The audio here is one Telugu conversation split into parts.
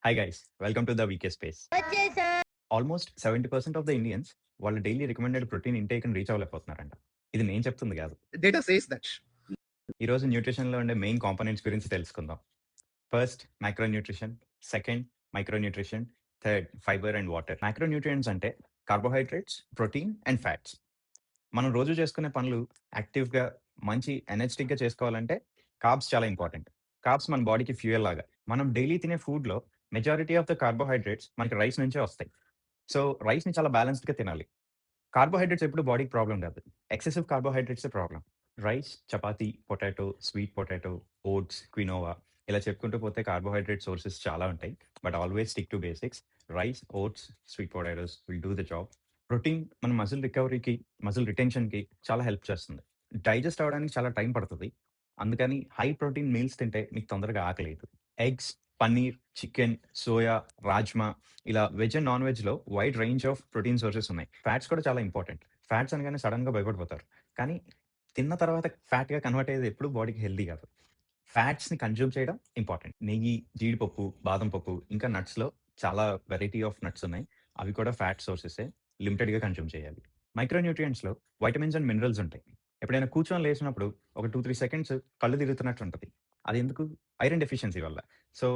Hi guys welcome to the VK space. వచ్చేసా. ఆల్మోస్ట్ 70% ఆఫ్ ద ఇండియన్స్ వాళ్ళ డైలీ రికమెండెడ్ ప్రోటీన్ ఇంటేక్‌ని రీచ్ అవ్వలేకపోతున్నారంట. ఇది నేను చెప్తుంది కాదు. Data says that. ఈరోజు న్యూట్రిషన్‌లో ఉండే మెయిన్ కాంపోనెంట్స్ గురించి తెలుసుకుందాం. First micro nutrition, second micro nutrition, third fibre and water. Micro nutrients అంటే కార్బోహైడ్రేట్స్, ప్రోటీన్ అండ్ ఫ్యాట్స్. మనం రోజు చేసుకునే పనులు యాక్టివ్‌గా మంచి ఎనర్జిటిక్‌గా చేసుకోవాలంటే కార్బ్స్ చాలా ఇంపార్టెంట్. కార్బ్స్ మన బాడీకి ఫ్యూయల్ లాగా. మనం డైలీ తినే ఫుడ్‌లో మెజారిటీ ఆఫ్ ద కార్బోహైడ్రేట్స్ మనకి రైస్ నుంచే వస్తాయి. సో, రైస్‌ని చాలా బ్యాలెన్స్డ్‌గా తినాలి. కార్బోహైడ్రేట్స్ ఎప్పుడు బాడీకి ప్రాబ్లమ్ కాదు. ఎక్సెసివ్ కార్బోహైడ్రేట్సే problem. Rice, chapati, potato, sweet potato, oats, quinoa ఇలా చెప్పుకుంటూ పోతే కార్బోహైడ్రేట్ సోర్సెస్ చాలా ఉంటాయి. But always stick to basics. Rice, oats, sweet potatoes will do the job. Protein మన మజిల్ రికవరీకి, మజిల్ రిటెన్షన్‌కి చాలా హెల్ప్ చేస్తుంది. డైజెస్ట్ అవ్వడానికి చాలా టైం పడతది. అందుకని హై ప్రోటీన్ మీల్స్ తింటే మీకు తొందరగా ఆకలేయదు. Eggs, paneer, chicken, soya, rajma ఇలా వెజ్ అండ్ నాన్ వెజ్‌లో wide range of protein sources ఉన్నాయి. ఫ్యాట్స్ కూడా చాలా ఇంపార్టెంట్. ఫ్యాట్స్ అనగానే సడెన్‌గా భయపడిపోతారు. కానీ తిన్న తర్వాత ఫ్యాట్‌గా కన్వర్ట్ అయ్యేది ఎప్పుడు బాడీకి హెల్తీ కాదు. ఫ్యాట్స్‌ని కన్జ్యూమ్ చేయడం ఇంపార్టెంట్. నెయ్యి, జీడిపప్పు, బాదం పప్పు ఇంకా నట్స్‌లో చాలా వెరైటీ ఆఫ్ నట్స్ ఉన్నాయి. అవి కూడా ఫ్యాట్ సోర్సెసే. లిమిటెడ్‌గా కన్జ్యూమ్ చేయాలి. మైక్రో న్యూట్రియంట్స్‌లో వైటమిన్స్ అండ్ మినరల్స్ ఉంటాయి. ఎప్పుడైనా కూర్చొని లేచినప్పుడు ఒక 2, 3 సెకండ్స్ కళ్ళు తిరుగుతున్నట్టు ఉంటది. అదెందుకు? ఐరన్ డెఫిషియన్సీ వల్ల. సో,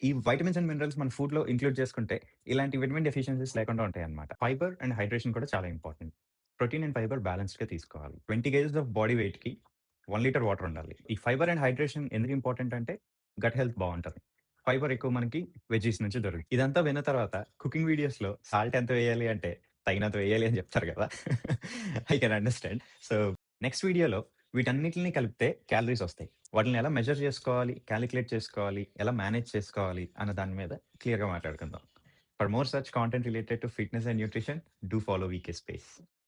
ఈ వైటమిన్స్ అండ్ మినరల్స్ మన ఫుడ్‌లో ఇంక్లూడ్ చేసుకుంటే ఇలాంటి విటమిన్ డెఫిషియన్సీస్ లేకుండా ఉంటాయన్నమాట. ఫైబర్ అండ్ హైడ్రేషన్ కూడా చాలా ఇంపార్టెంట్. ప్రోటీన్ అండ్ ఫైబర్ బ్యాలెన్స్డ్‌గా తీసుకోవాలి. 20 కేజీస్ ఆఫ్ బాడీ వెయిట్‌కి 1 లీటర్ వాటర్ ఉండాలి. ఈ ఫైబర్ అండ్ హైడ్రేషన్ ఎందుకు ఇంపార్టెంట్ అంటే గట్ హెల్త్ బావుంటది. ఫైబర్ ఎక్కువ మనకి వెజ్జీస్ నుంచి దొరుకుతుంది. ఇదంతా విన్న తర్వాత కుకింగ్ వీడియోస్‌లో సాల్ట్ ఎంత వేయాలి అంటే తగినంత వేయాలి అని చెప్తారు కదా! I can understand. So, next వీడియోలో వీటన్నిటిని కలిపితే క్యాలరీస్ వస్తాయి. వాటిల్ని ఎలా మెజర్ చేసుకోవాలి, కాలిక్యులేట్ చేసుకోవాలి, ఎలా మేనేజ్ చేసుకోవాలి అన్న దాని మీద క్లియర్‌గా మాట్లాడుకుందాం. For more such content related to fitness and nutrition, do follow VK space.